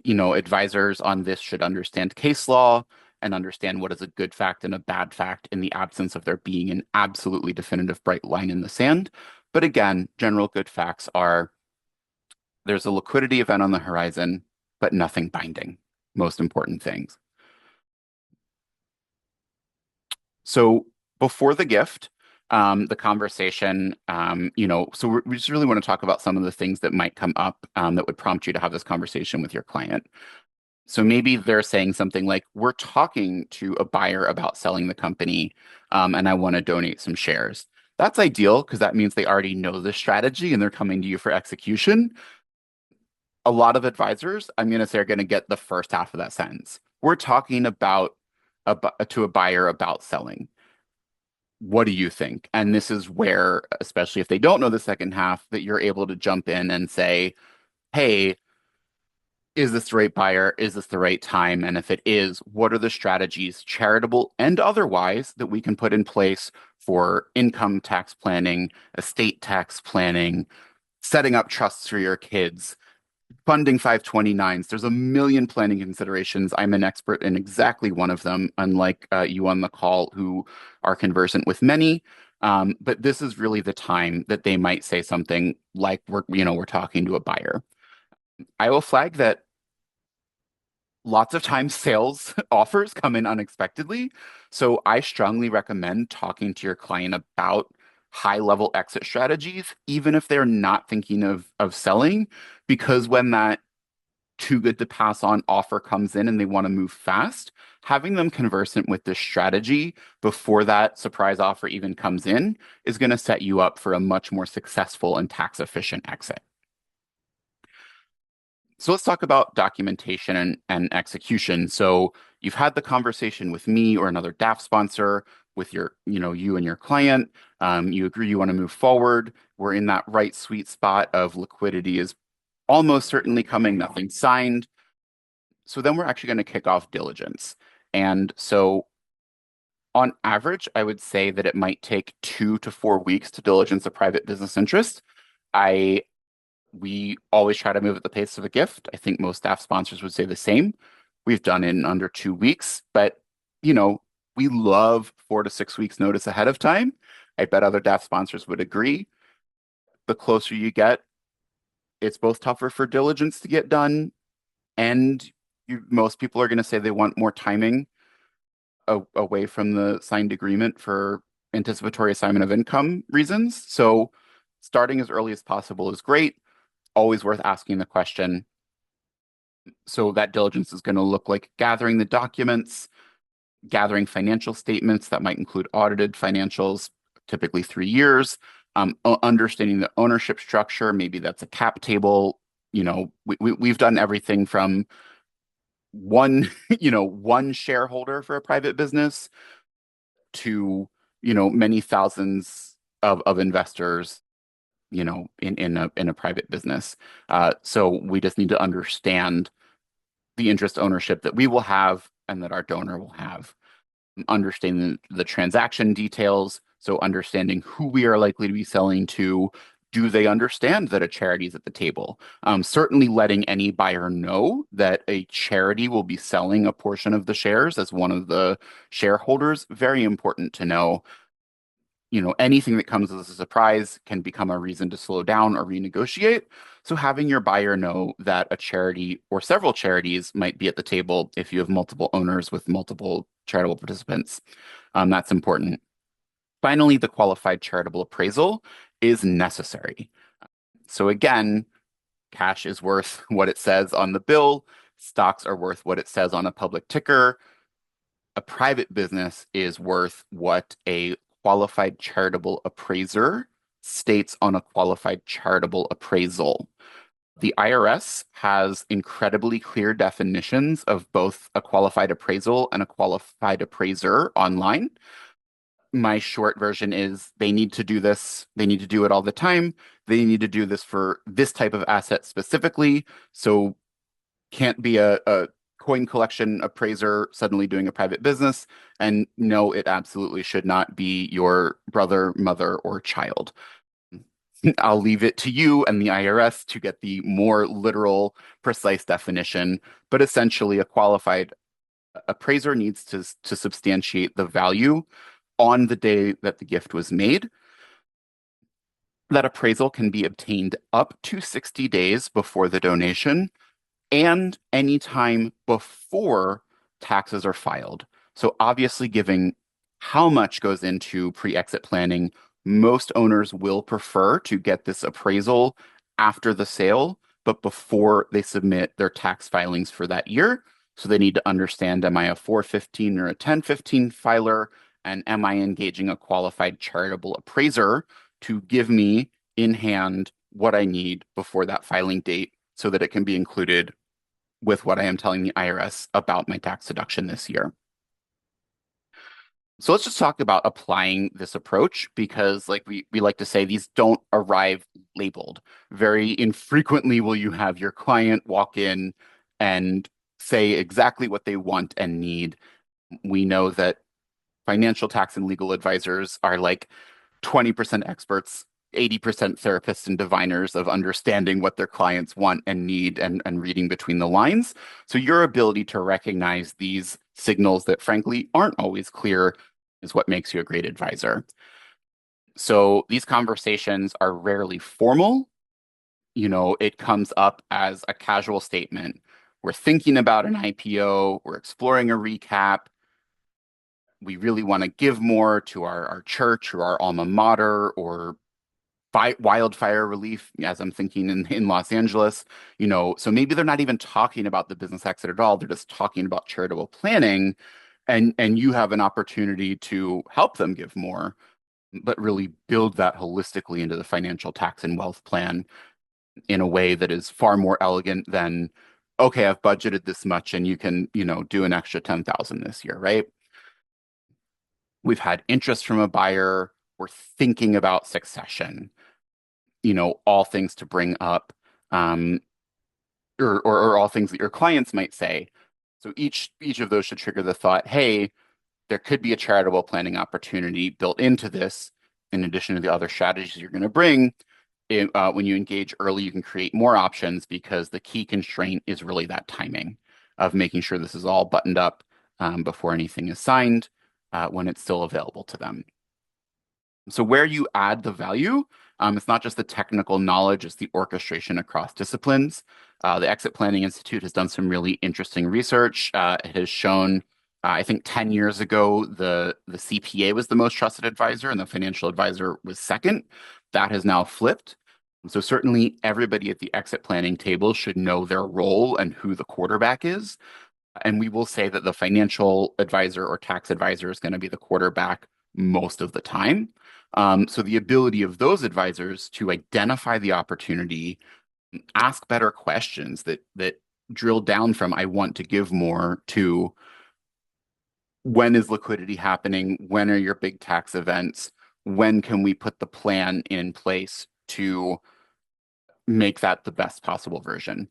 advisors on this should understand case law and understand what is a good fact and a bad fact in the absence of there being an absolutely definitive bright line in the sand. But again, general good facts are there's a liquidity event on the horizon, but nothing binding. Most important things. So before the gift, the conversation, so we just really want to talk about some of the things that might come up that would prompt you to have this conversation with your client. So maybe they're saying something like, we're talking to a buyer about selling the company, and I want to donate some shares. That's ideal because that means they already know the strategy and they're coming to you for execution. A lot of advisors, I'm going to say, are going to get the first half of that sentence. We're talking about to a buyer about selling. What do you think? And this is where, especially if they don't know the second half, that you're able to jump in and say, hey, is this the right buyer? Is this the right time? And if it is, what are the strategies, charitable and otherwise, that we can put in place for income tax planning, estate tax planning, setting up trusts for your kids, funding 529s? There's a million planning considerations. I'm an expert in exactly one of them, unlike you on the call who are conversant with many. But this is really the time that they might say something like we're talking to a buyer. I will flag that lots of times sales offers come in unexpectedly. So I strongly recommend talking to your client about high level exit strategies, even if they're not thinking of selling, because when that too good to pass on offer comes in and they want to move fast, having them conversant with this strategy before that surprise offer even comes in is going to set you up for a much more successful and tax efficient exit. So let's talk about documentation and execution. So you've had the conversation with me or another DAF sponsor with you and your client. You agree you want to move forward. We're in that right sweet spot of liquidity is almost certainly coming, nothing signed. So then we're actually going to kick off diligence. And so on average, I would say that it might take 2 to 4 weeks to diligence a private business interest. I We always try to move at the pace of a gift. I think most staff sponsors would say the same. We've done it in under 2 weeks, but you know, we love 4 to 6 weeks notice ahead of time. I bet other DAF sponsors would agree. The closer you get, it's both tougher for diligence to get done, and most people are going to say they want more timing away from the signed agreement for anticipatory assignment of income reasons. So starting as early as possible is great. Always worth asking the question. So that diligence is going to look like gathering the documents, gathering financial statements that might include audited financials, typically 3 years, understanding the ownership structure. Maybe that's a cap table. We've done everything from one, one shareholder for a private business to, many thousands of investors, in a private business. So we just need to understand the interest ownership that we will have and that our donor will have. Understanding the transaction details, so understanding who we are likely to be selling to. Do they understand that a charity is at the table? Certainly letting any buyer know that a charity will be selling a portion of the shares as one of the shareholders. Very important to know. Anything that comes as a surprise can become a reason to slow down or renegotiate. So having your buyer know that a charity or several charities might be at the table if you have multiple owners with multiple charitable participants, that's important. Finally, the qualified charitable appraisal is necessary. So again, cash is worth what it says on the bill. Stocks are worth what it says on a public ticker. A private business is worth what a qualified charitable appraiser states on a qualified charitable appraisal. The IRS has incredibly clear definitions of both a qualified appraisal and a qualified appraiser online. My short version is they need to do this. They need to do it all the time. They need to do this for this type of asset specifically. So can't be a coin collection appraiser suddenly doing a private business. And no, it absolutely should not be your brother, mother, or child. I'll leave it to you and the IRS to get the more literal, precise definition. But essentially, a qualified appraiser needs to substantiate the value on the day that the gift was made. That appraisal can be obtained up to 60 days before the donation and anytime before taxes are filed. So obviously, giving how much goes into pre-exit planning, most owners will prefer to get this appraisal after the sale, but before they submit their tax filings for that year. So they need to understand, am I a 415 or a 1015 filer? And am I engaging a qualified charitable appraiser to give me in hand what I need before that filing date so that it can be included with what I am telling the IRS about my tax deduction this year. So let's just talk about applying this approach because like we like to say these don't arrive labeled. Very infrequently will you have your client walk in and say exactly what they want and need. We know that financial tax and legal advisors are like 20% experts, 80% therapists and diviners of understanding what their clients want and need and reading between the lines. So your ability to recognize these signals that frankly aren't always clear is what makes you a great advisor. So these conversations are rarely formal. It comes up as a casual statement. We're thinking about an IPO, we're exploring a recap, we really want to give more to our church or our alma mater or wildfire relief, as I'm thinking in Los Angeles, so maybe they're not even talking about the business exit at all. They're just talking about charitable planning, and you have an opportunity to help them give more, but really build that holistically into the financial tax and wealth plan in a way that is far more elegant than, okay, I've budgeted this much and you can, do an extra 10,000 this year, right? We've had interest from a buyer. We're thinking about succession, all things to bring up, um, or all things that your clients might say. So each of those should trigger the thought, hey, there could be a charitable planning opportunity built into this, in addition to the other strategies you're going to bring. When you engage early, you can create more options because the key constraint is really that timing of making sure this is all buttoned up before anything is signed, when it's still available to them. So where you add the value, it's not just the technical knowledge, it's the orchestration across disciplines. The Exit Planning Institute has done some really interesting research. It has shown, I think 10 years ago, the CPA was the most trusted advisor and the financial advisor was second. That has now flipped. So certainly everybody at the exit planning table should know their role and who the quarterback is. And we will say that the financial advisor or tax advisor is going to be the quarterback most of the time. So the ability of those advisors to identify the opportunity, ask better questions that drill down from I want to give more to when is liquidity happening? When are your big tax events? When can we put the plan in place to make that the best possible version?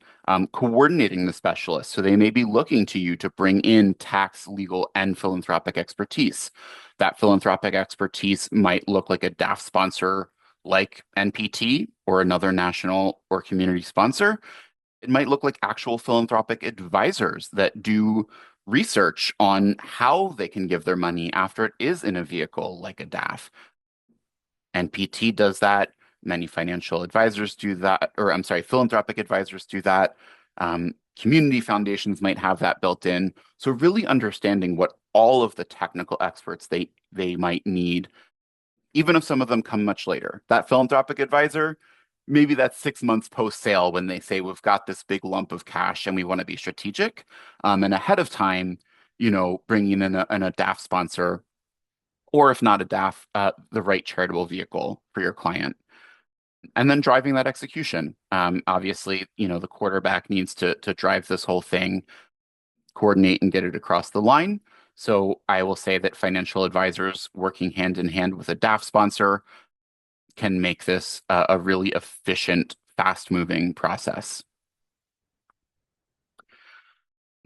Coordinating the specialists. So they may be looking to you to bring in tax, legal, and philanthropic expertise. That philanthropic expertise might look like a DAF sponsor like NPT or another national or community sponsor. It might look like actual philanthropic advisors that do research on how they can give their money after it is in a vehicle like a DAF. NPT does that. Many financial advisors do that, or I'm sorry, philanthropic advisors do that. Community foundations might have that built in. So really understanding what all of the technical experts they might need, even if some of them come much later. That philanthropic advisor, maybe that's 6 months post sale when they say we've got this big lump of cash and we want to be strategic, and ahead of time, bringing in a DAF sponsor, or if not a DAF, the right charitable vehicle for your client. And then driving that execution. Obviously, the quarterback needs to drive this whole thing, coordinate and get it across the line. So I will say that financial advisors working hand in hand with a DAF sponsor can make this a really efficient, fast-moving process.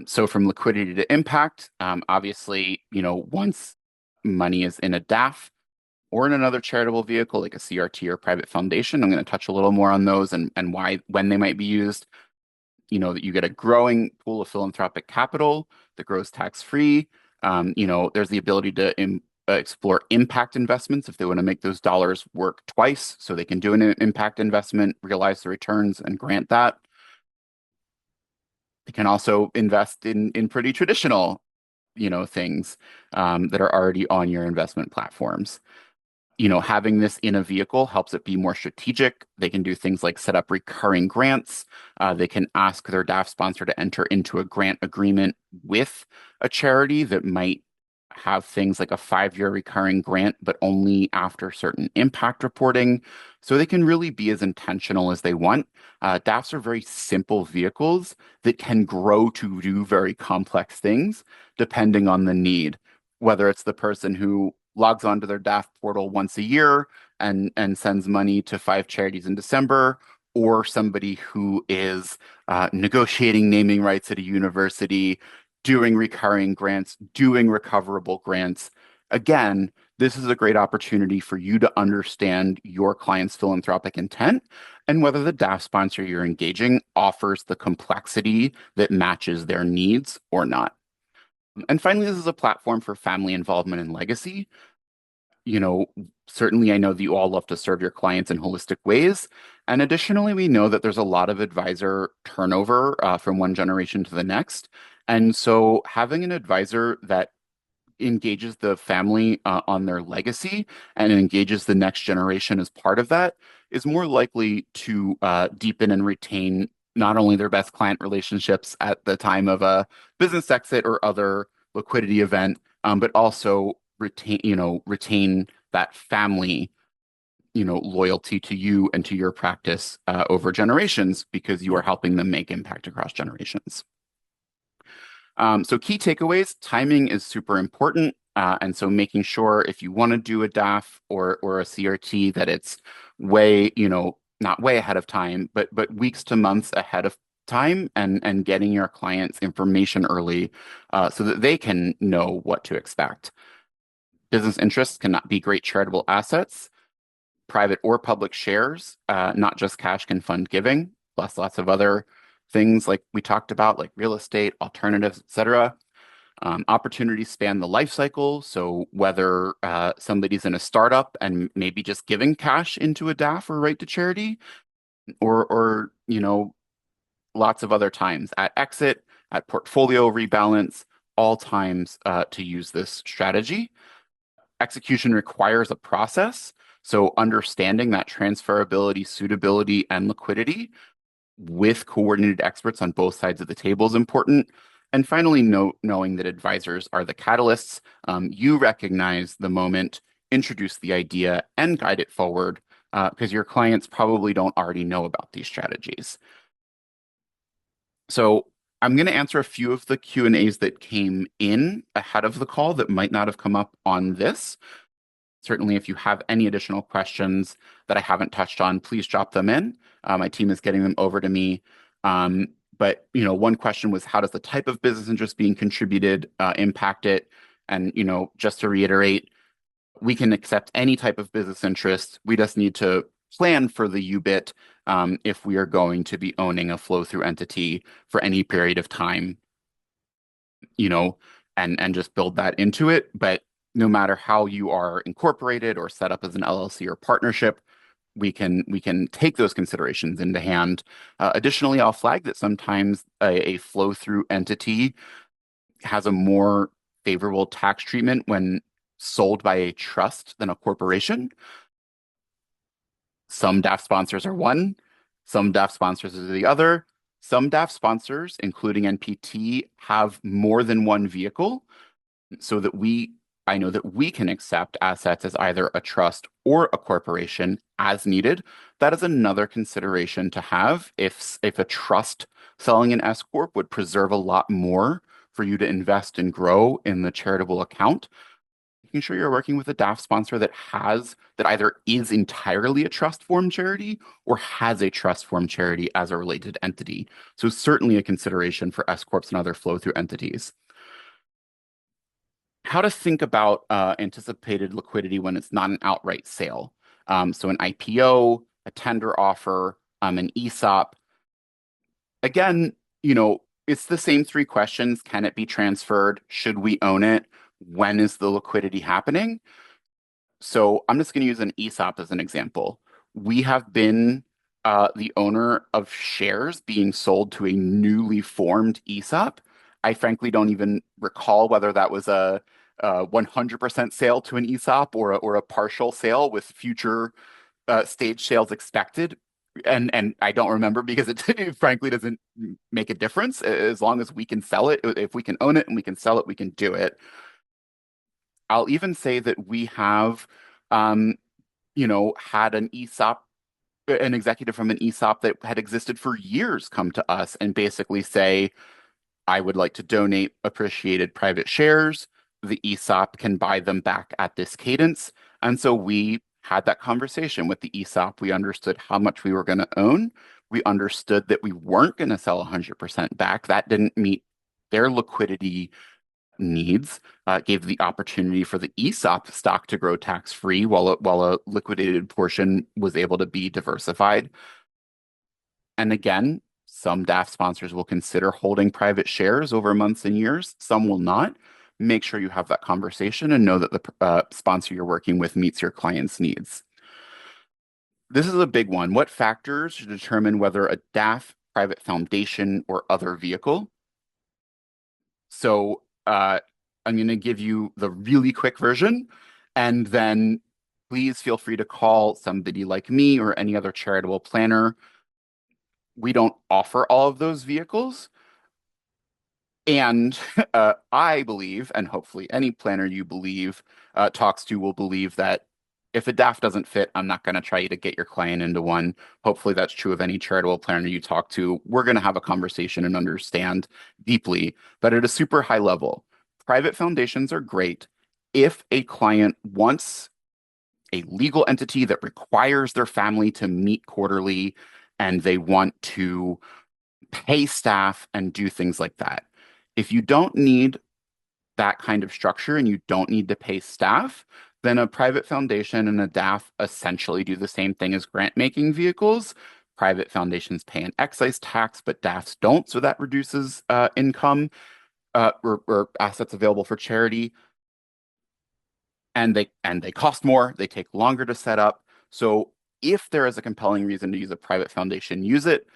So from liquidity to impact, obviously, once money is in a DAF, or in another charitable vehicle like a CRT or private foundation. I'm going to touch a little more on those and when they might be used. That you get a growing pool of philanthropic capital that grows tax-free. There's the ability to explore impact investments if they want to make those dollars work twice, so they can do an impact investment, realize the returns, and grant that. They can also invest in pretty traditional, things that are already on your investment platforms. Having this in a vehicle helps it be more strategic. They can do things like set up recurring grants. They can ask their DAF sponsor to enter into a grant agreement with a charity that might have things like a 5-year recurring grant, but only after certain impact reporting. So they can really be as intentional as they want. DAFs are very simple vehicles that can grow to do very complex things depending on the need. whether it's the person who logs onto their DAF portal once a year and sends money to five charities in December, or somebody who is negotiating naming rights at a university, doing recurring grants, doing recoverable grants. Again, this is a great opportunity for you to understand your client's philanthropic intent and whether the DAF sponsor you're engaging offers the complexity that matches their needs or not. And finally, this is a platform for family involvement and legacy. You know, certainly I know that you all love to serve your clients in holistic ways. And additionally, we know that there's a lot of advisor turnover from one generation to the next. And so having an advisor that engages the family on their legacy and engages the next generation as part of that is more likely to deepen and retain not only their best client relationships at the time of a business exit or other liquidity event, but also retain that family, loyalty to you and to your practice over generations because you are helping them make impact across generations. So key takeaways, timing is super important. And so making sure if you want to do a DAF or a CRT that it's way, not way ahead of time, but weeks to months ahead of time and getting your clients information early so that they can know what to expect. Business interests cannot be great charitable assets. Private or public shares, not just cash, can fund giving, plus lots of other things like we talked about, like real estate, alternatives, etc. Opportunities span the life cycle. So whether somebody's in a startup and maybe just giving cash into a DAF or right to charity, or lots of other times at exit, at portfolio rebalance, all times to use this strategy. Execution requires a process. So understanding that transferability, suitability, and liquidity with coordinated experts on both sides of the table is important. And finally, knowing that advisors are the catalysts. You recognize the moment, introduce the idea, and guide it forward because your clients probably don't already know about these strategies. So I'm going to answer a few of the Q&As that came in ahead of the call that might not have come up on this. Certainly, if you have any additional questions that I haven't touched on, please drop them in. My team is getting them over to me. But one question was, how does the type of business interest being contributed impact it? And just to reiterate, we can accept any type of business interest. We just need to plan for the UBIT if we are going to be owning a flow-through entity for any period of time, and just build that into it. But no matter how you are incorporated or set up as an LLC or partnership, we can take those considerations into hand. Additionally, I'll flag that sometimes a flow-through entity has a more favorable tax treatment when sold by a trust than a corporation. Some DAF sponsors are one, some DAF sponsors are the other. Some DAF sponsors, including NPT, have more than one vehicle so that I know that we can accept assets as either a trust or a corporation as needed. That is another consideration to have. If a trust selling an S corp would preserve a lot more for you to invest and grow in the charitable account, making sure you're working with a DAF sponsor that either is entirely a trust form charity or has a trust form charity as a related entity. So certainly a consideration for S corps and other flow through entities. How to think about anticipated liquidity when it's not an outright sale. So an IPO, a tender offer, an ESOP. Again, it's the same three questions. Can it be transferred? Should we own it? When is the liquidity happening? So I'm just going to use an ESOP as an example. We have been the owner of shares being sold to a newly formed ESOP. I frankly don't even recall whether that was a 100% sale to an ESOP or a partial sale with future stage sales expected. And I don't remember because it frankly doesn't make a difference as long as we can sell it. If we can own it and we can sell it, we can do it. I'll even say that we have, had an ESOP, an executive from an ESOP that had existed for years come to us and basically say, I would like to donate appreciated private shares. the ESOP can buy them back at this cadence. And so we had that conversation with the ESOP. We understood how much we were going to own. We understood that we weren't going to sell 100% back. That didn't meet their liquidity needs. Gave the opportunity for the ESOP stock to grow tax-free while a liquidated portion was able to be diversified. And again, some DAF sponsors will consider holding private shares over months and years. Some will not. Make sure you have that conversation and know that the sponsor you're working with meets your client's needs. This is a big one. What factors should determine whether a DAF, private foundation, or other vehicle? So I'm going to give you the really quick version, and then please feel free to call somebody like me or any other charitable planner. We don't offer all of those vehicles. And I believe, and hopefully any planner you believe talks to will believe that if a DAF doesn't fit, I'm not going to try to get your client into one. Hopefully that's true of any charitable planner you talk to. We're going to have a conversation and understand deeply, but at a super high level, private foundations are great if a client wants a legal entity that requires their family to meet quarterly and they want to pay staff and do things like that. If you don't need that kind of structure and you don't need to pay staff, then a private foundation and a DAF essentially do the same thing as grant-making vehicles. Private foundations pay an excise tax, but DAFs don't, so that reduces income or assets available for charity. And they cost more, they take longer to set up. So if there is a compelling reason to use a private foundation, use it.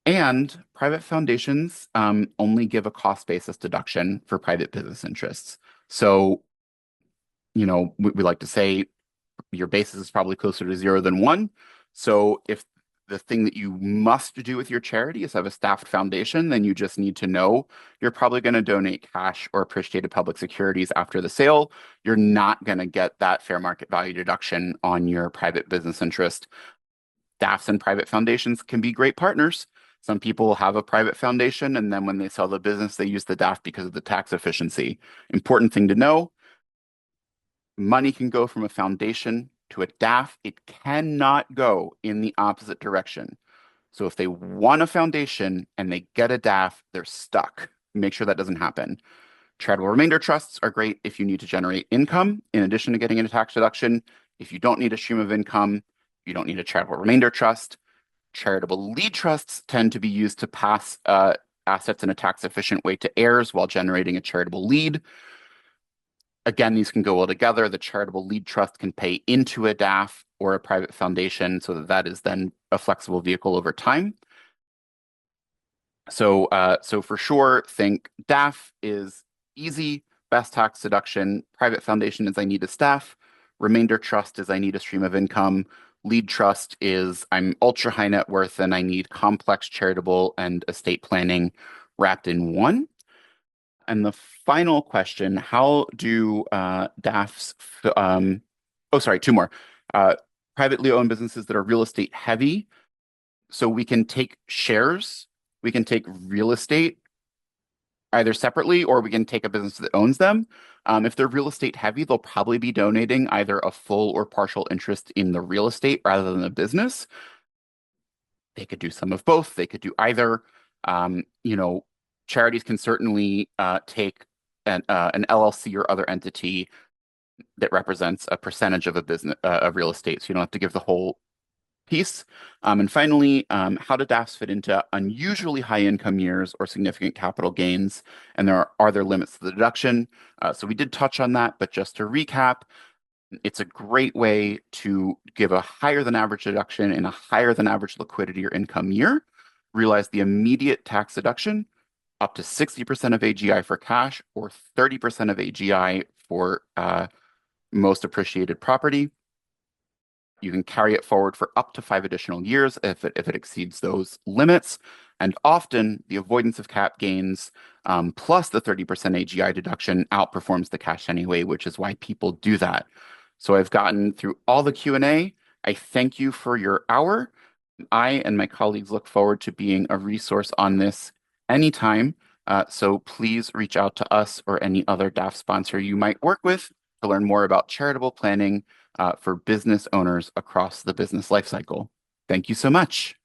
And private foundations only give a cost basis deduction for private business interests. So, we like to say your basis is probably closer to zero than one. So if the thing that you must do with your charity is have a staffed foundation, then you just need to know you're probably going to donate cash or appreciated public securities after the sale. You're not going to get that fair market value deduction on your private business interest. DAFs and private foundations can be great partners. Some people have a private foundation, and then when they sell the business, they use the DAF because of the tax efficiency. Important thing to know, money can go from a foundation to a DAF. It cannot go in the opposite direction. So if they want a foundation and they get a DAF, they're stuck. Make sure that doesn't happen. Charitable remainder trusts are great if you need to generate income in addition to getting a tax deduction. If you don't need a stream of income, you don't need a charitable remainder trust. Charitable lead trusts tend to be used to pass assets in a tax efficient way to heirs while generating a charitable lead. Again, these can go well together. The charitable lead trust can pay into a DAF or a private foundation so that that is then a flexible vehicle over time. So for sure, think DAF is easy, best tax deduction. Private foundation is I need a staff. Remainder trust is I need a stream of income. Lead trust is I'm ultra high net worth and I need complex charitable and estate planning wrapped in one. And the final question, how do DAFs, oh, sorry, two more. Privately owned businesses that are real estate heavy. So we can take shares, we can take real estate either separately or we can take a business that owns them. If they're real estate heavy, they'll probably be donating either a full or partial interest in the real estate rather than the business. They could do some of both. They could do either. Charities can certainly take an LLC or other entity that represents a percentage of a business of real estate. So you don't have to give the whole piece. And finally, how do DAFs fit into unusually high income years or significant capital gains? And are there limits to the deduction? So we did touch on that, but just to recap, it's a great way to give a higher than average deduction in a higher than average liquidity or income year. Realize the immediate tax deduction up to 60% of AGI for cash or 30% of AGI for most appreciated property. You can carry it forward for up to 5 additional years if it exceeds those limits. And often the avoidance of cap gains plus the 30% AGI deduction outperforms the cash anyway, which is why people do that. So I've gotten through all the Q&A. I thank you for your hour. I and my colleagues look forward to being a resource on this anytime. So please reach out to us or any other DAF sponsor you might work with to learn more about charitable planning for business owners across the business lifecycle. Thank you so much.